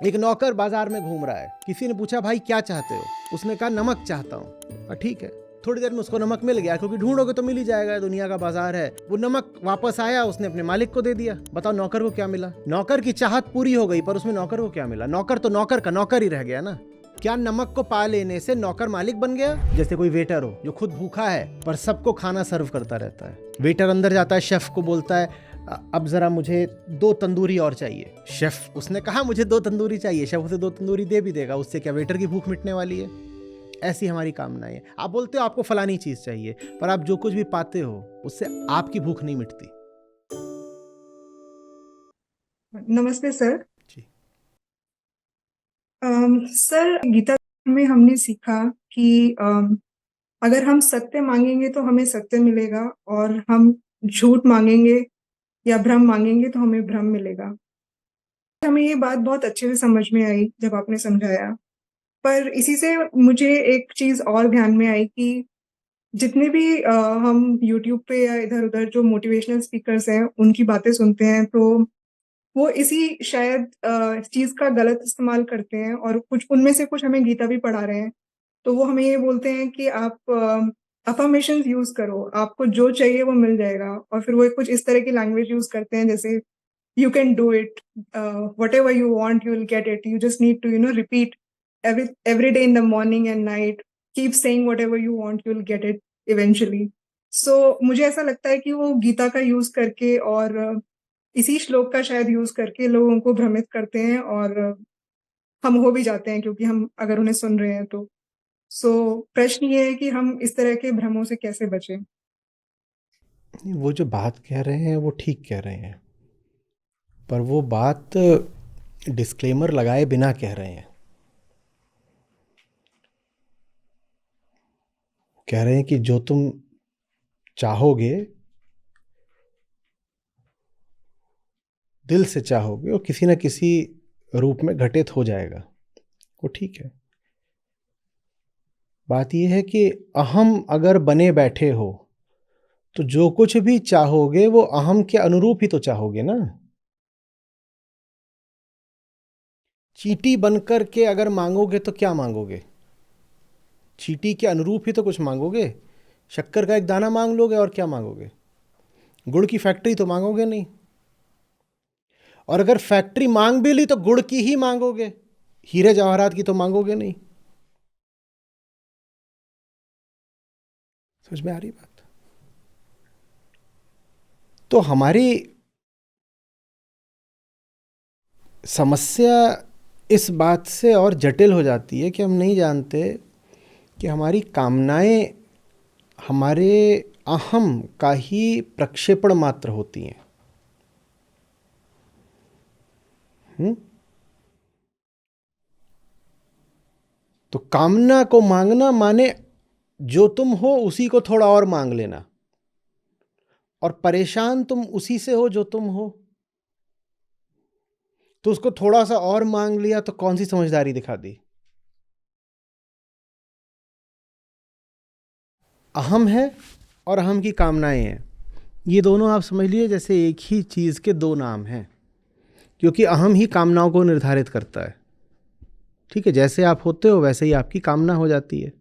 एक नौकर बाजार में घूम रहा है, किसी ने पूछा भाई क्या चाहते हो, उसने कहा नमक चाहता हूँ। ठीक है, थोड़ी देर में उसको नमक मिल गया, क्योंकि ढूंढोगे तो मिल ही जाएगा, दुनिया का बाजार है। वो नमक वापस आया, उसने अपने मालिक को दे दिया। बताओ नौकर को क्या मिला? नौकर की चाहत पूरी हो गई, पर उसमें नौकर को क्या मिला? नौकर तो नौकर का नौकर ही रह गया ना। क्या नमक को पा लेने से नौकर मालिक बन गया? जैसे कोई वेटर हो जो खुद भूखा है पर सबको खाना सर्व करता रहता है। वेटर अंदर जाता है, शेफ को बोलता है अब जरा मुझे 2 तंदूरी और चाहिए। शेफ, उसने कहा मुझे 2 तंदूरी चाहिए, शेफ उसे 2 तंदूरी दे भी देगा। उससे क्या वेटर की भूख मिटने वाली है? ऐसी हमारी कामनाएं हैं। आप बोलते हो आपको फलानी चीज चाहिए, पर आप जो कुछ भी पाते हो उससे आपकी भूख नहीं मिटती। नमस्ते सर। जी। सर, गीता में हमने सीखा कि अगर हम सत्य मांगेंगे तो हमें सत्य मिलेगा, और हम झूठ मांगेंगे या भ्रम मांगेंगे तो हमें भ्रम मिलेगा। हमें ये बात बहुत अच्छे से समझ में आई जब आपने समझाया। पर इसी से मुझे एक चीज और ध्यान में आई कि जितने भी हम यूट्यूब पे या इधर उधर जो मोटिवेशनल स्पीकर्स हैं उनकी बातें सुनते हैं, तो वो इसी शायद चीज का गलत इस्तेमाल करते हैं, और कुछ उनमें से कुछ हमें गीता भी पढ़ा रहे हैं। तो वो हमें ये बोलते हैं कि आप अफर्मेशंस यूज करो, आपको जो चाहिए वो मिल जाएगा। और फिर वो कुछ इस तरह की लैंग्वेज यूज करते हैं, जैसे you can do it, whatever you want you will get it, you just need to repeat every day in the morning and night, keep saying whatever you want, you will get it eventually. So मुझे ऐसा लगता है कि वो गीता का use करके और इसी श्लोक का शायद यूज करके लोगों को भ्रमित करते हैं, और हम हो भी जाते हैं क्योंकि हम अगर उन्हें सुन रहे हैं तो। सो प्रश्न ये है कि हम इस तरह के भ्रमों से कैसे बचें। वो जो बात कह रहे हैं वो ठीक कह रहे हैं, पर वो बात डिस्क्लेमर लगाए बिना कह रहे हैं। कह रहे हैं कि जो तुम चाहोगे, दिल से चाहोगे, वो किसी ना किसी रूप में घटित हो जाएगा। वो ठीक है। बात यह है कि अहम अगर बने बैठे हो तो जो कुछ भी चाहोगे वो अहम के अनुरूप ही तो चाहोगे ना। चींटी बनकर के अगर मांगोगे तो क्या मांगोगे? चींटी के अनुरूप ही तो कुछ मांगोगे। शक्कर का एक दाना मांग लोगे और क्या मांगोगे? गुड़ की फैक्ट्री तो मांगोगे नहीं। और अगर फैक्ट्री मांग भी ली तो गुड़ की ही मांगोगे, हीरे जवाहरात की तो मांगोगे नहीं। समझ में आ रही बात? तो हमारी समस्या इस बात से और जटिल हो जाती है कि हम नहीं जानते कि हमारी कामनाएं हमारे अहम का ही प्रक्षेपण मात्र होती हैं। तो कामना को मांगना माने जो तुम हो उसी को थोड़ा और मांग लेना, और परेशान तुम उसी से हो जो तुम हो, तो उसको थोड़ा सा और मांग लिया तो कौन सी समझदारी दिखा दी? अहम है और अहम की कामनाएं हैं, ये दोनों आप समझ लीजिए जैसे एक ही चीज के दो नाम हैं, क्योंकि अहम ही कामनाओं को निर्धारित करता है। ठीक है, जैसे आप होते हो वैसे ही आपकी कामना हो जाती है।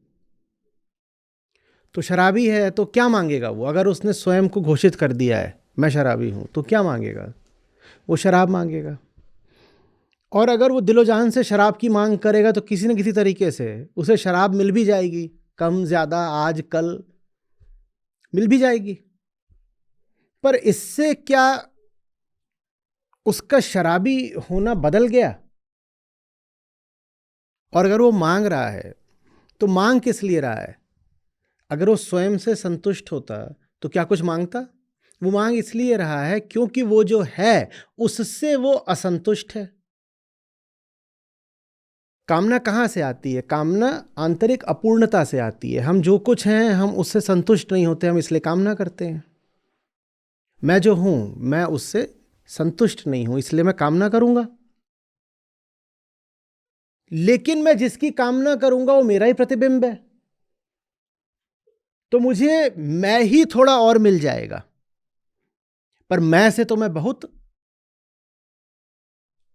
तो शराबी है तो क्या मांगेगा वो? अगर उसने स्वयं को घोषित कर दिया है मैं शराबी हूं, तो क्या मांगेगा? वो शराब मांगेगा। और अगर वो दिलो जान से शराब की मांग करेगा तो किसी न किसी तरीके से उसे शराब मिल भी जाएगी, कम ज्यादा आज कल मिल भी जाएगी। पर इससे क्या उसका शराबी होना बदल गया? और अगर वो मांग रहा है तो मांग किस लिए रहा है? अगर वो स्वयं से संतुष्ट होता तो क्या कुछ मांगता? वो मांग इसलिए रहा है क्योंकि वो जो है उससे वो असंतुष्ट है। कामना कहाँ से आती है? कामना आंतरिक अपूर्णता से आती है। हम जो कुछ हैं हम उससे संतुष्ट नहीं होते, हम इसलिए कामना करते हैं। मैं जो हूं मैं उससे संतुष्ट नहीं हूं, इसलिए मैं कामना करूंगा। लेकिन मैं जिसकी कामना करूंगा वो मेरा ही प्रतिबिंब है, तो मुझे मैं ही थोड़ा और मिल जाएगा, पर मैं से तो मैं बहुत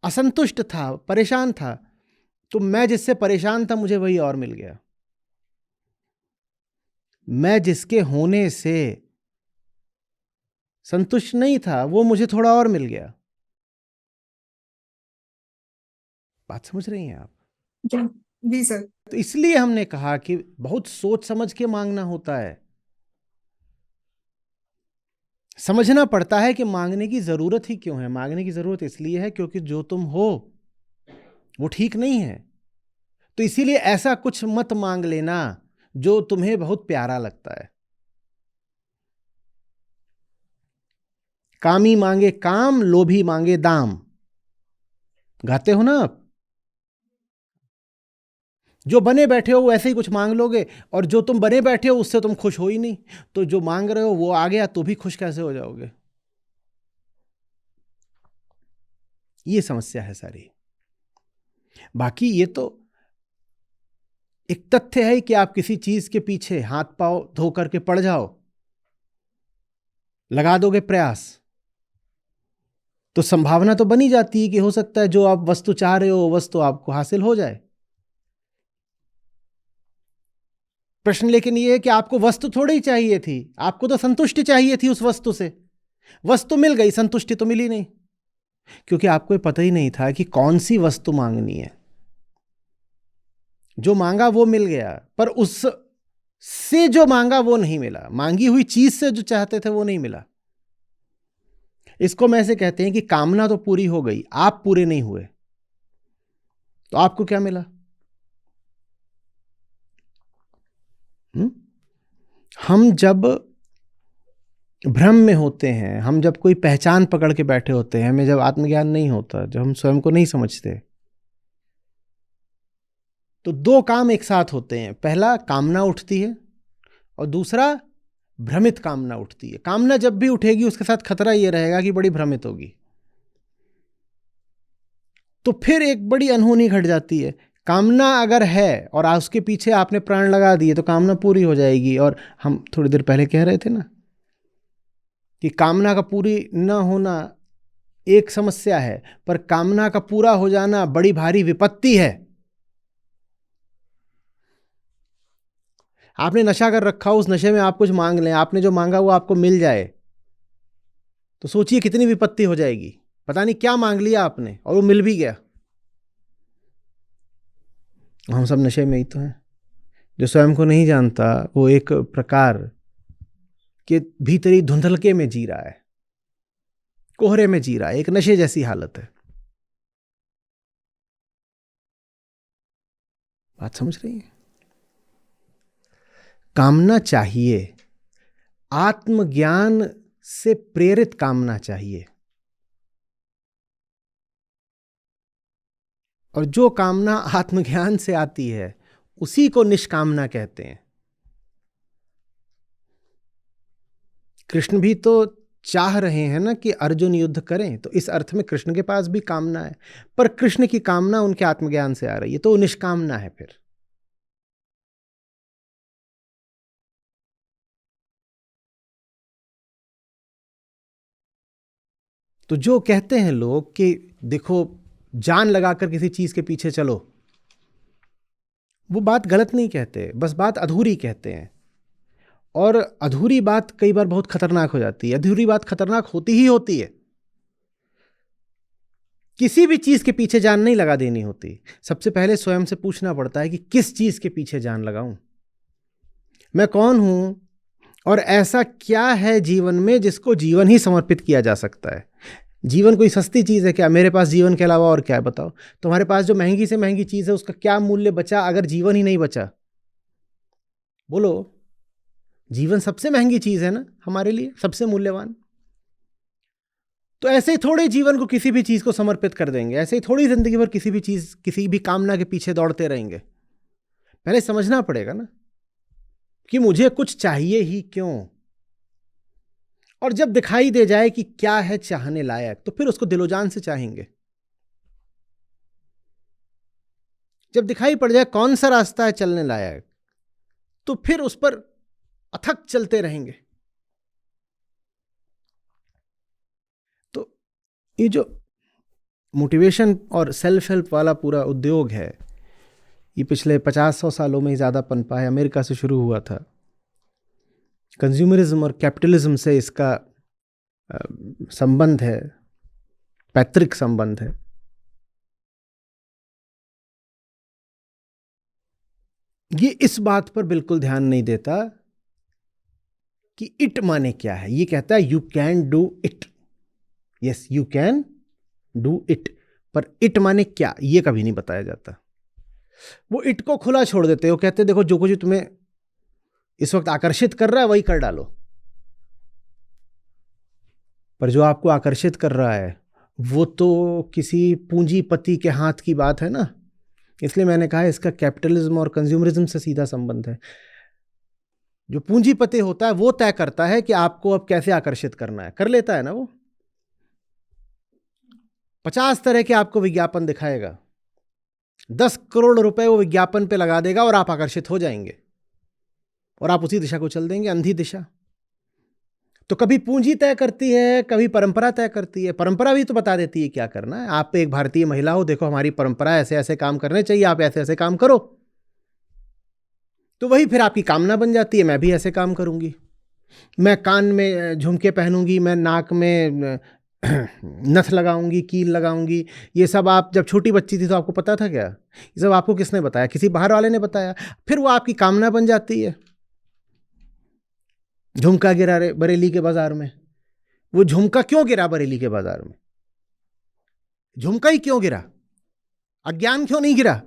असंतुष्ट था, परेशान था, तो मैं जिससे परेशान था मुझे वही और मिल गया। मैं जिसके होने से संतुष्ट नहीं था वो मुझे थोड़ा और मिल गया। बात समझ रही हैं आप? जी जी सर। तो इसलिए हमने कहा कि बहुत सोच समझ के मांगना होता है। समझना पड़ता है कि मांगने की जरूरत ही क्यों है। मांगने की जरूरत इसलिए है क्योंकि जो तुम हो वो ठीक नहीं है। तो इसीलिए ऐसा कुछ मत मांग लेना जो तुम्हें बहुत प्यारा लगता है। कामी मांगे काम, लोभी मांगे दाम, गाते हो ना आप? जो बने बैठे हो वैसे ही कुछ मांग लोगे, और जो तुम बने बैठे हो उससे तुम खुश हो ही नहीं, तो जो मांग रहे हो वो आ गया तो भी खुश कैसे हो जाओगे? ये समस्या है सारी। बाकी ये तो एक तथ्य है कि आप किसी चीज के पीछे हाथ पांव धो करके पड़ जाओ, लगा दोगे प्रयास, तो संभावना तो बनी जाती है कि हो सकता है जो आप वस्तु चाह रहे हो वो वस्तु आपको हासिल हो जाए। प्रश्न लेकिन ये है कि आपको वस्तु थोड़ी ही चाहिए थी, आपको तो संतुष्टि चाहिए थी उस वस्तु से। वस्तु मिल गई, संतुष्टि तो मिली नहीं, क्योंकि आपको ये पता ही नहीं था कि कौन सी वस्तु मांगनी है। जो मांगा वो मिल गया, पर उस से जो मांगा वो नहीं मिला, मांगी हुई चीज से जो चाहते थे वो नहीं मिला। इसको में ऐसे कहते हैं कि कामना तो पूरी हो गई, आप पूरे नहीं हुए, तो आपको क्या मिला? हम जब भ्रम में होते हैं, हम जब कोई पहचान पकड़ के बैठे होते हैं, हमें जब आत्मज्ञान नहीं होता, जब हम स्वयं को नहीं समझते, तो दो काम एक साथ होते हैं। पहला, कामना उठती है, और दूसरा भ्रमित कामना उठती है। कामना जब भी उठेगी उसके साथ खतरा यह रहेगा कि बड़ी भ्रमित होगी, तो फिर एक बड़ी अनहोनी घट जाती है। कामना अगर है और उसके पीछे आपने प्राण लगा दिए तो कामना पूरी हो जाएगी। और हम थोड़ी देर पहले कह रहे थे ना कि कामना का पूरी न होना एक समस्या है, पर कामना का पूरा हो जाना बड़ी भारी विपत्ति है। आपने नशा कर रखा हो, उस नशे में आप कुछ मांग लें, आपने जो मांगा वो आपको मिल जाए, तो सोचिए कितनी विपत्ति हो जाएगी। पता नहीं क्या मांग लिया आपने और वो मिल भी गया। हम सब नशे में ही तो हैं। जो स्वयं को नहीं जानता वो एक प्रकार के भीतरी धुंधलके में जी रहा है, कोहरे में जी रहा है, एक नशे जैसी हालत है। बात समझ रही है? कामना चाहिए, आत्मज्ञान से प्रेरित कामना चाहिए, और जो कामना आत्मज्ञान से आती है उसी को निष्कामना कहते हैं। कृष्ण भी तो चाह रहे हैं ना कि अर्जुन युद्ध करें, तो इस अर्थ में कृष्ण के पास भी कामना है, पर कृष्ण की कामना उनके आत्मज्ञान से आ रही है, तो निष्कामना है। फिर तो जो कहते हैं लोग कि देखो जान लगाकर किसी चीज के पीछे चलो, वो बात गलत नहीं कहते, बस बात अधूरी कहते हैं। और अधूरी बात कई बार बहुत खतरनाक हो जाती है। अधूरी बात खतरनाक होती ही होती है। किसी भी चीज के पीछे जान नहीं लगा देनी होती। सबसे पहले स्वयं से पूछना पड़ता है कि किस चीज के पीछे जान लगाऊं, मैं कौन हूं, और ऐसा क्या है जीवन में जिसको जीवन ही समर्पित किया जा सकता है। जीवन कोई सस्ती चीज है क्या? मेरे पास जीवन के अलावा और क्या है बताओ? तुम्हारे पास जो महंगी से महंगी चीज है उसका क्या मूल्य बचा अगर जीवन ही नहीं बचा? बोलो। जीवन सबसे महंगी चीज है ना हमारे लिए, सबसे मूल्यवान। तो ऐसे ही थोड़े जीवन को किसी भी चीज को समर्पित कर देंगे, ऐसे ही थोड़ी जिंदगी भर किसी भी चीज, किसी भी कामना के पीछे दौड़ते रहेंगे। पहले समझना पड़ेगा ना कि मुझे कुछ चाहिए ही क्यों। और जब दिखाई दे जाए कि क्या है चाहने लायक, तो फिर उसको दिलोजान से चाहेंगे। जब दिखाई पड़ जाए कौन सा रास्ता है चलने लायक, तो फिर उस पर अथक चलते रहेंगे। तो ये जो मोटिवेशन और सेल्फ हेल्प वाला पूरा उद्योग है, ये पिछले 50-100 सालों में ही ज़्यादा पनपा है। अमेरिका से शुरू हुआ था। कंज्यूमरिज्म और कैपिटलिज्म से इसका संबंध है, पैतृक संबंध है। ये इस बात पर बिल्कुल ध्यान नहीं देता कि इट माने क्या है। ये कहता है you can do it, yes you can do it, पर इट माने क्या ये कभी नहीं बताया जाता। वो इट को खुला छोड़ देते हो, कहते देखो जो कुछ तुम्हें इस वक्त आकर्षित कर रहा है वही कर डालो, पर जो आपको आकर्षित कर रहा है वो तो किसी पूंजीपति के हाथ की बात है ना। इसलिए मैंने कहा इसका कैपिटलिज्म और कंज्यूमरिज्म से सीधा संबंध है। जो पूंजीपति होता है वो तय करता है कि आपको अब कैसे आकर्षित करना है, कर लेता है ना वो। 50 तरह के आपको विज्ञापन दिखाएगा, 10 करोड़ रुपए वो विज्ञापन पे लगा देगा और आप आकर्षित हो जाएंगे और आप उसी दिशा को चल देंगे, अंधी दिशा। तो कभी पूंजी तय करती है, कभी परंपरा तय करती है। परंपरा भी तो बता देती है क्या करना है। आप एक भारतीय महिला हो, देखो हमारी परंपरा ऐसे ऐसे काम करने चाहिए, आप ऐसे ऐसे काम करो, तो वही फिर आपकी कामना बन जाती है। मैं भी ऐसे काम करूंगी, मैं कान में झुमके पहनूंगी, मैं नाक में नथ लगाऊंगी, कील लगाऊंगी। ये सब आप जब छोटी बच्ची थी तो आपको पता था क्या? ये सब आपको किसने बताया? किसी बाहर वाले ने बताया। फिर वो आपकी कामना बन जाती है। झुमका गिरा रे बरेली के बाजार में, वो झुमका क्यों गिरा बरेली के बाजार में? झुमका ही क्यों गिरा? अज्ञान क्यों नहीं गिरा?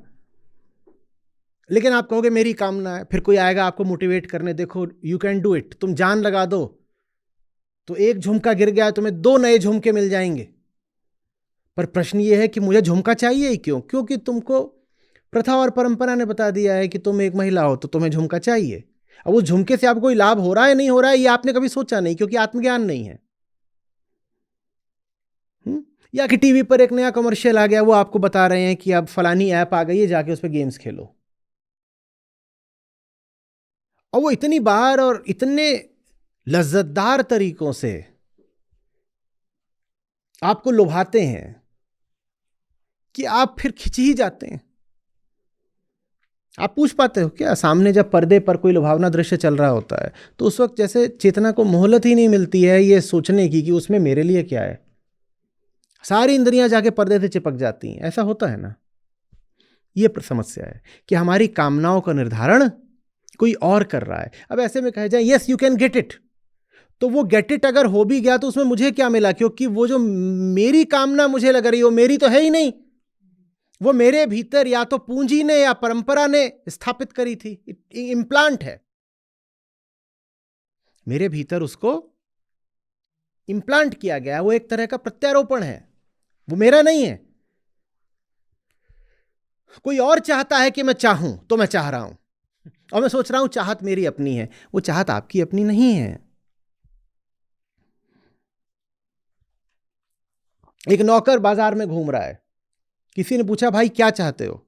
लेकिन आप कहोगे मेरी कामना है, फिर कोई आएगा आपको मोटिवेट करने, देखो यू कैन डू इट, तुम जान लगा दो, तो एक झुमका गिर गया, तुम्हें 2 नए झुमके मिल जाएंगे। पर प्रश्न ये है कि मुझे झुमका चाहिए ही क्यों? क्योंकि तुमको प्रथा और परंपरा ने बता दिया है कि तुम एक महिला हो तो तुम्हें झुमका चाहिए। अब उस झुमके से आपको कोई लाभ हो रहा है नहीं हो रहा है ये आपने कभी सोचा नहीं, क्योंकि आत्मज्ञान नहीं है। या कि टीवी पर एक नया कमर्शियल आ गया, वो आपको बता रहे हैं कि अब फलानी ऐप आ गई है, जाके उस पर गेम्स खेलो, और वो इतनी बार और इतने लज्जतदार तरीकों से आपको लुभाते हैं कि आप फिर खिंच ही जाते हैं। आप पूछ पाते हो क्या? सामने जब पर्दे पर कोई लुभावना दृश्य चल रहा होता है तो उस वक्त जैसे चेतना को मोहलत ही नहीं मिलती है ये सोचने की कि उसमें मेरे लिए क्या है। सारी इंद्रियां जाके पर्दे से चिपक जाती हैं। ऐसा होता है ना। ये समस्या है कि हमारी कामनाओं का निर्धारण कोई और कर रहा है। अब ऐसे में कहा जाए yes you can get it, तो वो गेट इट अगर हो भी गया तो उसमें मुझे क्या मिला? क्योंकि वो जो मेरी कामना मुझे लग रही है वो मेरी तो है ही नहीं। वो मेरे भीतर या तो पूंजी ने या परंपरा ने स्थापित करी थी, इम्प्लांट है मेरे भीतर, उसको इम्प्लांट किया गया। वो एक तरह का प्रत्यारोपण है, वो मेरा नहीं है। कोई और चाहता है कि मैं चाहूं तो मैं चाह रहा हूं, और मैं सोच रहा हूं चाहत मेरी अपनी है। वो चाहत आपकी अपनी नहीं है। एक नौकर बाजार में घूम रहा है, किसी ने पूछा भाई क्या चाहते हो?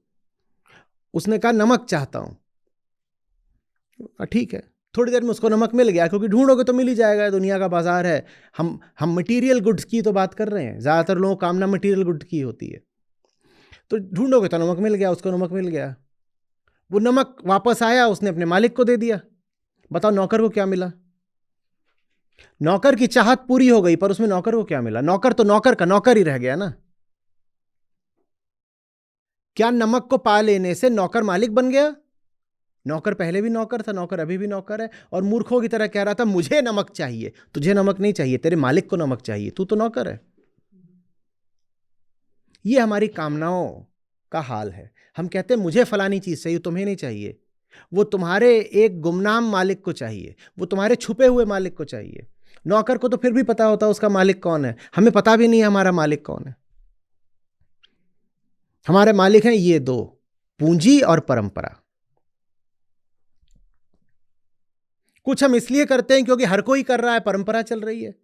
उसने कहा नमक चाहता हूं। ठीक है, थोड़ी देर में उसको नमक मिल गया, क्योंकि ढूंढोगे तो मिल ही जाएगा, दुनिया का बाजार है। हम मटेरियल गुड्स की तो बात कर रहे हैं, ज्यादातर लोगों को कामना मटेरियल गुड्स की होती है। तो ढूंढोगे तो नमक मिल गया, उसको नमक मिल गया। वो नमक वापस आया, उसने अपने मालिक को दे दिया। बताओ नौकर को क्या मिला? नौकर की चाहत पूरी हो गई, पर उसमें नौकर को क्या मिला? नौकर तो नौकर का नौकर ही रह गया ना। क्या नमक को पा लेने से नौकर मालिक बन गया? नौकर पहले भी नौकर था, नौकर अभी भी नौकर है, और मूर्खों की तरह कह रहा था मुझे नमक चाहिए। तुझे नमक नहीं चाहिए, तेरे मालिक को नमक चाहिए, तू तो नौकर है। ये हमारी कामनाओं का हाल है। हम कहते हैं मुझे फलानी चीज चाहिए, तुम्हें नहीं चाहिए। वो तुम्हारे एक गुमनाम मालिक को चाहिए, वो तुम्हारे छुपे हुए मालिक को चाहिए। नौकर को तो फिर भी पता होता उसका मालिक कौन है, हमें पता भी नहीं है हमारा मालिक कौन है। हमारे मालिक हैं ये दो, पूंजी और परंपरा। कुछ हम इसलिए करते हैं क्योंकि हर कोई कर रहा है, परंपरा चल रही है,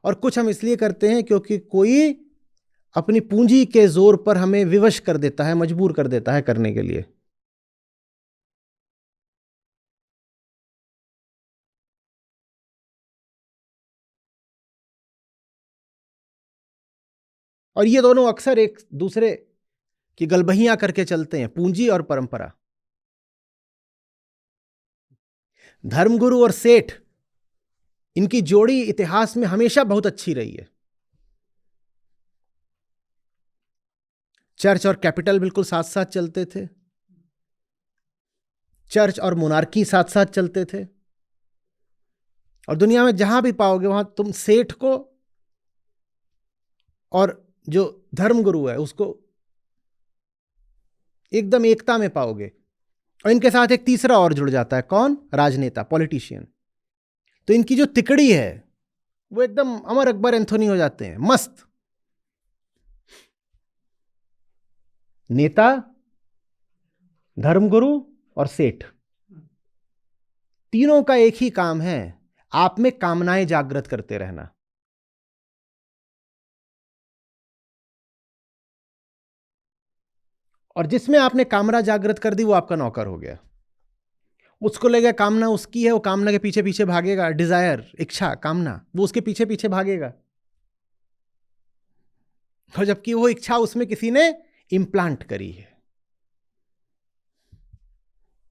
और कुछ हम इसलिए करते हैं क्योंकि कोई अपनी पूंजी के जोर पर हमें विवश कर देता है, मजबूर कर देता है करने के लिए। और ये दोनों अक्सर एक दूसरे की गलबहियां करके चलते हैं, पूंजी और परंपरा। धर्मगुरु और सेठ, इनकी जोड़ी इतिहास में हमेशा बहुत अच्छी रही है। चर्च और कैपिटल बिल्कुल साथ साथ चलते थे, चर्च और मोनार्की साथ साथ चलते थे। और दुनिया में जहां भी पाओगे वहां तुम सेठ को और जो धर्मगुरु है उसको एकदम एकता में पाओगे। और इनके साथ एक तीसरा और जुड़ जाता है, कौन? राजनेता, पॉलिटिशियन। तो इनकी जो तिकड़ी है वो एकदम अमर अकबर एंथोनी हो जाते हैं, मस्त। नेता, धर्मगुरु और सेठ, तीनों का एक ही काम है, आप में कामनाएं जागृत करते रहना। और जिसमें आपने कामना जागृत कर दी वो आपका नौकर हो गया। उसको लगेगा कामना उसकी है, वो कामना के पीछे पीछे भागेगा। डिजायर, इच्छा, कामना, वो उसके पीछे पीछे भागेगा। और जबकि वो इच्छा उसमें किसी ने इम्प्लांट करी है।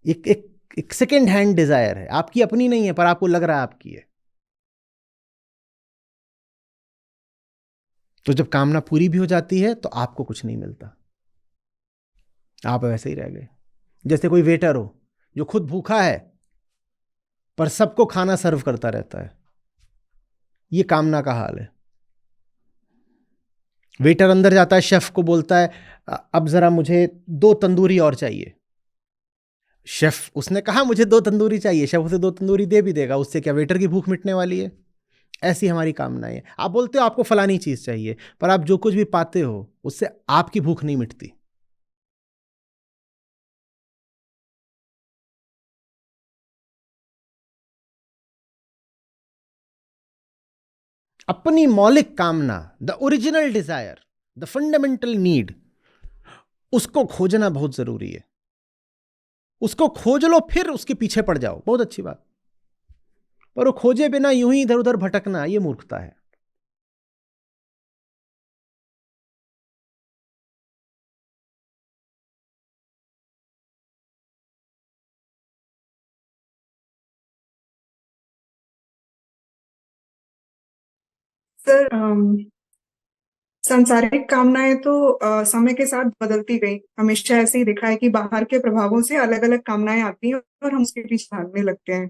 एक सेकेंड हैंड डिजायर है, आपकी अपनी नहीं है, पर आपको लग रहा है आपकी है। तो जब कामना पूरी भी हो जाती है तो आपको कुछ नहीं मिलता, आप वैसे ही रह गए। जैसे कोई वेटर हो जो खुद भूखा है पर सबको खाना सर्व करता रहता है, ये कामना का हाल है। वेटर अंदर जाता है, शेफ को बोलता है अब जरा मुझे 2 तंदूरी और चाहिए। शेफ, उसने कहा मुझे 2 तंदूरी चाहिए, शेफ उसे 2 तंदूरी दे भी देगा। उससे क्या वेटर की भूख मिटने वाली है? ऐसी हमारी कामनाएं है। आप बोलते हो आपको फलानी चीज चाहिए, पर आप जो कुछ भी पाते हो उससे आपकी भूख नहीं मिटती। अपनी मौलिक कामना, the original desire, the fundamental need, उसको खोजना बहुत जरूरी है। उसको खोज लो, फिर उसके पीछे पड़ जाओ, बहुत अच्छी बात। पर वो खोजे बिना यूं ही इधर उधर भटकना, ये मूर्खता है। सर, सांसारिक कामनाएं तो समय के साथ बदलती गई। हमेशा ऐसे ही दिखा है कि बाहर के प्रभावों से अलग अलग कामनाएं आती हैं और हम उसके पीछे भागने लगते हैं।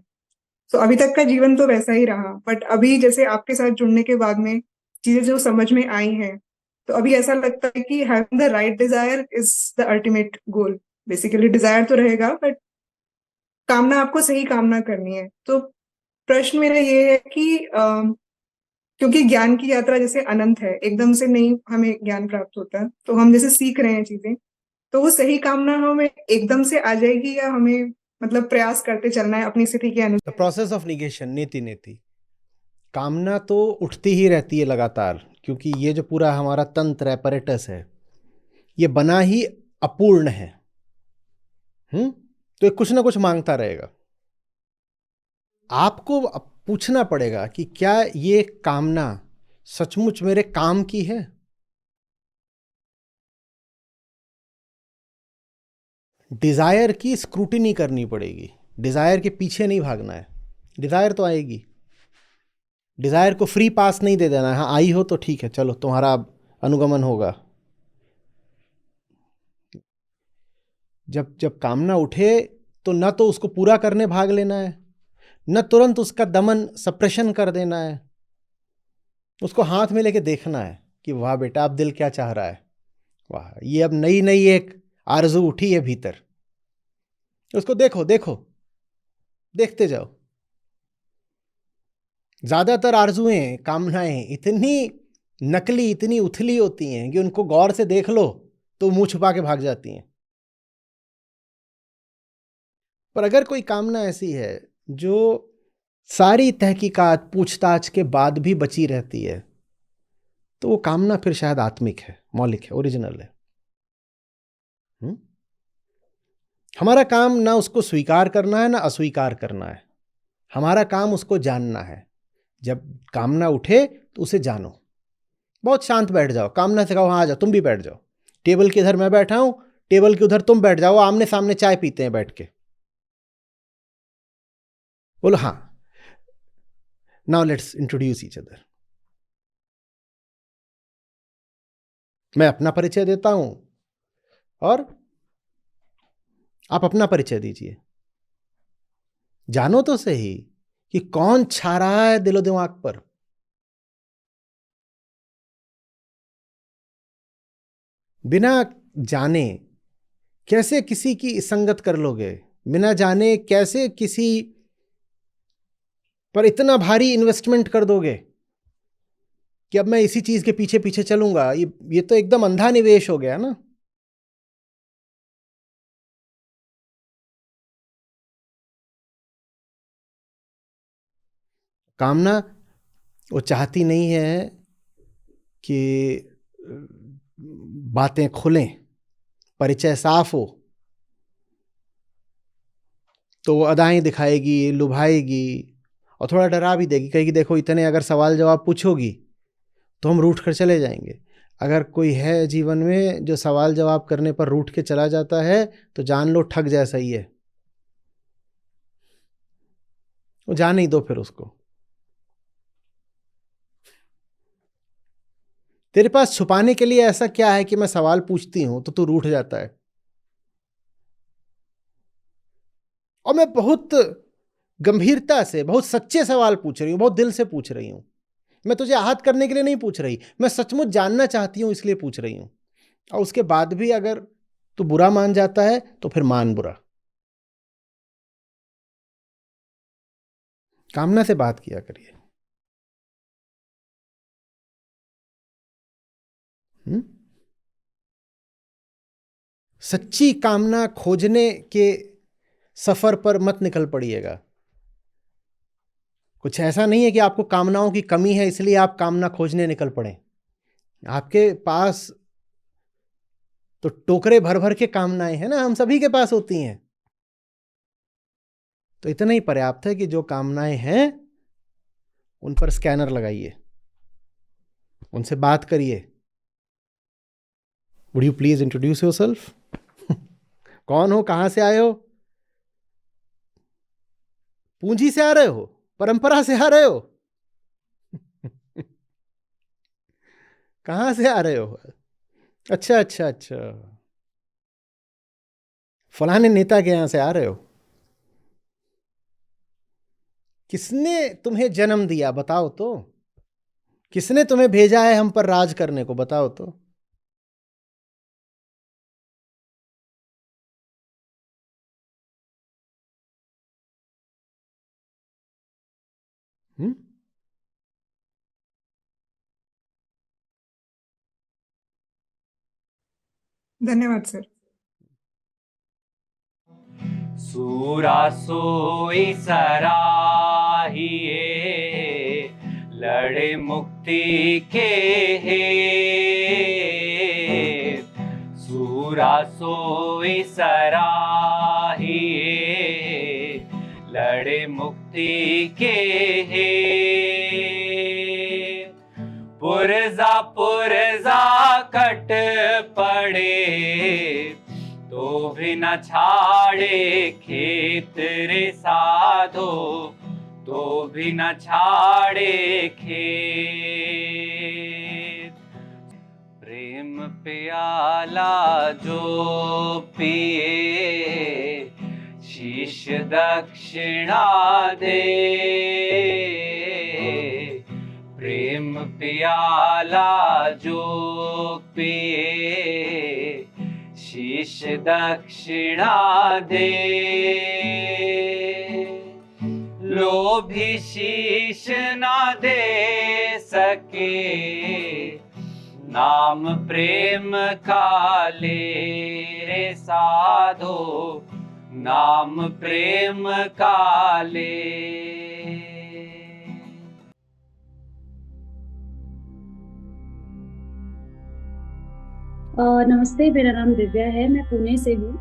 तो अभी तक का जीवन तो वैसा ही रहा, बट अभी जैसे आपके साथ जुड़ने के बाद में चीजें जो समझ में आई हैं, तो अभी ऐसा लगता है कि having the right desire is the ultimate goal. Basically desire तो रहेगा, बट कामना, आपको सही कामना करनी है। तो प्रश्न मेरा ये है कि क्योंकि ज्ञान की यात्रा जैसे अनंत है, एकदम से नहीं हमें ज्ञान प्राप्त होता, तो हम जैसे सीख रहे हैं चीजें, तो वो सही कामना हमें एकदम से आ जाएगी या हमें मतलब प्रयास करते चलना है अपनी स्थिति के द अनुसार? प्रोसेस ऑफ निगेशन, नेति नेति। कामना तो उठती ही रहती है लगातार, क्योंकि ये जो पूरा हमारा तंत्र एपरेटस है ये बना ही अपूर्ण है। तो ये कुछ ना कुछ मांगता रहेगा। आपको अब पूछना पड़ेगा कि क्या ये कामना सचमुच मेरे काम की है? डिजायर की स्क्रूटिनी करनी पड़ेगी। डिजायर के पीछे नहीं भागना है। डिजायर तो आएगी, डिजायर को फ्री पास नहीं दे देना है। हाँ, आई हो तो ठीक है, चलो तुम्हारा अब अनुगमन होगा। जब जब कामना उठे तो न तो उसको पूरा करने भाग लेना है, न तुरंत उसका दमन, सप्रेशन कर देना है। उसको हाथ में लेके देखना है कि वाह बेटा, अब दिल क्या चाह रहा है। वाह, ये अब नई नई एक आरजू उठी है भीतर। उसको देखो देखो, देखते जाओ। ज्यादातर आरजुएं, कामनाएं इतनी नकली, इतनी उथली होती हैं कि उनको गौर से देख लो तो मुंह छुपा के भाग जाती हैं। पर अगर कोई कामना ऐसी है जो सारी तहकीकात, पूछताछ के बाद भी बची रहती है, तो वो कामना फिर शायद आत्मिक है, मौलिक है, ओरिजिनल है। हमारा काम ना उसको स्वीकार करना है ना अस्वीकार करना है। हमारा काम उसको जानना है। जब कामना उठे तो उसे जानो, बहुत शांत बैठ जाओ, कामना से कहो हाँ आ जाओ, तुम भी बैठ जाओ, टेबल के इधर मैं बैठा हूं, टेबल के उधर तुम बैठ जाओ, आमने सामने चाय पीते हैं बैठ के। बोलो हाँ, now let's introduce each other. मैं अपना परिचय देता हूं और आप अपना परिचय दीजिए। जानो तो सही कि कौन छा रहा है दिलो दिमाग पर। बिना जाने कैसे किसी की संगत कर लोगे, बिना जाने कैसे किसी पर इतना भारी इन्वेस्टमेंट कर दोगे कि अब मैं इसी चीज के पीछे पीछे चलूंगा। ये तो एकदम अंधा निवेश हो गया ना। कामना वो चाहती नहीं है कि बातें खुलें, परिचय साफ हो, तो वो अदाएं दिखाएगी, लुभाएगी और थोड़ा डरा भी देगी, कहेगी देखो इतने अगर सवाल जवाब पूछोगी तो हम रूठ कर चले जाएंगे। अगर कोई है जीवन में जो सवाल जवाब करने पर रूठ के चला जाता है तो जान लो ठग जैसा ही है, वो जाने ही दो फिर उसको। तेरे पास छुपाने के लिए ऐसा क्या है कि मैं सवाल पूछती हूं तो तू रूठ जाता है? और मैं बहुत गंभीरता से, बहुत सच्चे सवाल पूछ रही हूं, बहुत दिल से पूछ रही हूं। मैं तुझे आहत करने के लिए नहीं पूछ रही, मैं सचमुच जानना चाहती हूं इसलिए पूछ रही हूं। और उसके बाद भी अगर तू बुरा मान जाता है तो फिर मान बुरा। कामना से बात किया करिए। सच्ची कामना खोजने के सफर पर मत निकल पड़िएगा। कुछ ऐसा नहीं है कि आपको कामनाओं की कमी है इसलिए आप कामना खोजने निकल पड़े। आपके पास तो टोकरे भर भर के कामनाएं हैं ना, हम सभी के पास होती हैं। तो इतना ही पर्याप्त है कि जो कामनाएं हैं उन पर स्कैनर लगाइए, उनसे बात करिए। Would you please introduce yourself? कौन हो, कहां से आए हो, पूंजी से आ रहे हो, परंपरा से आ रहे हो, कहां से आ रहे हो? अच्छा अच्छा अच्छा, फलाने नेता के यहां से आ रहे हो। किसने तुम्हें जन्म दिया बताओ तो? किसने तुम्हें भेजा है हम पर राज करने को बताओ तो? हम्म? धन्यवाद सर। सूरा सोई सराहिए, लड़े मुक्ति के हेत। सूरा सोई सराहिए, लड़े मुक्ति के हेत। पुरजा पुरजा कट पड़े, तो भी न छाड़े खेत रे साधो, तो भी न छाड़े खेत। प्रेम प्याला जो पिए, शीश दक्षिणा दे। प्रेम प्याला जो पिए, शीश दक्षिणा दे। लोभी शीश ना दे सके, नाम प्रेम का ले रे साधो, नाम प्रेम का ले। नमस्ते, मेरा नाम दिव्या है, मैं पुणे से हूँ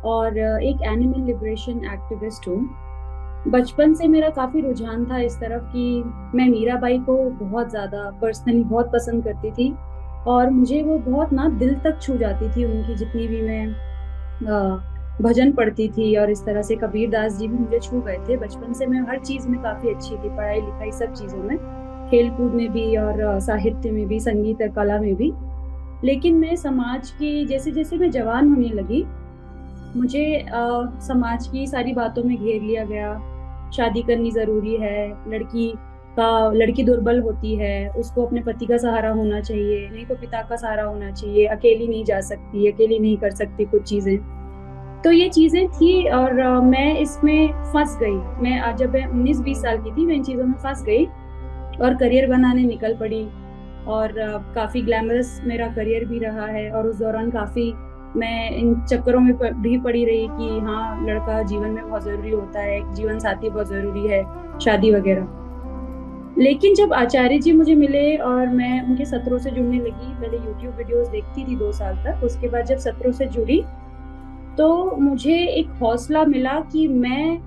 और एक एनिमल लिबरेशन एक्टिविस्ट हूँ। बचपन से मेरा काफ़ी रुझान था इस तरफ कि मैं मीराबाई को बहुत ज़्यादा पर्सनली बहुत पसंद करती थी और मुझे वो बहुत ना दिल तक छू जाती थी। उनकी जितनी भी मैं भजन पढ़ती थी और इस तरह से कबीर दास जी भी मुझे छू गए थे। बचपन से मैं हर चीज़ में काफ़ी अच्छी थी, पढ़ाई लिखाई सब चीज़ों में, खेल कूद में भी और साहित्य में भी, संगीत और कला में भी। लेकिन मैं समाज की जैसे जैसे मैं जवान होने लगी, मुझे समाज की सारी बातों में घेर लिया गया। शादी करनी ज़रूरी है, लड़की दुर्बल होती है, उसको अपने पति का सहारा होना चाहिए, नहीं तो पिता का सहारा होना चाहिए, अकेली नहीं जा सकती, अकेली नहीं कर सकती कुछ चीज़ें। तो ये चीज़ें थी और मैं इसमें फंस गई। मैं जब मैं 19-20 साल की थी, मैं इन चीज़ों में फंस गई और करियर बनाने निकल पड़ी और काफ़ी ग्लैमरस मेरा करियर भी रहा है और उस दौरान काफ़ी मैं इन चक्करों में भी पड़ी रही कि हाँ, लड़का जीवन में बहुत ज़रूरी होता है, एक जीवन साथी बहुत ज़रूरी है, शादी वगैरह। लेकिन जब आचार्य जी मुझे मिले और मैं उनके सत्रों से जुड़ने लगी, पहले यूट्यूब वीडियोस देखती थी 2 साल तक, उसके बाद जब सत्रों से जुड़ी तो मुझे एक हौसला मिला कि मैं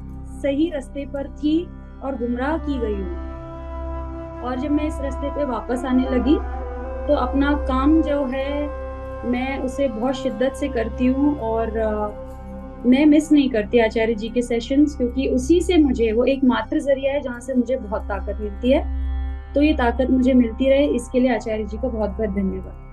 सही रास्ते पर थी और गुमराह की गई हूँ। और जब मैं इस रास्ते पे वापस आने लगी तो अपना काम जो है मैं उसे बहुत शिद्दत से करती हूँ और मैं मिस नहीं करती आचार्य जी के सेशंस, क्योंकि उसी से मुझे वो एकमात्र जरिया है जहाँ से मुझे बहुत ताकत मिलती है। तो ये ताकत मुझे मिलती रहे, इसके लिए आचार्य जी का बहुत बहुत धन्यवाद।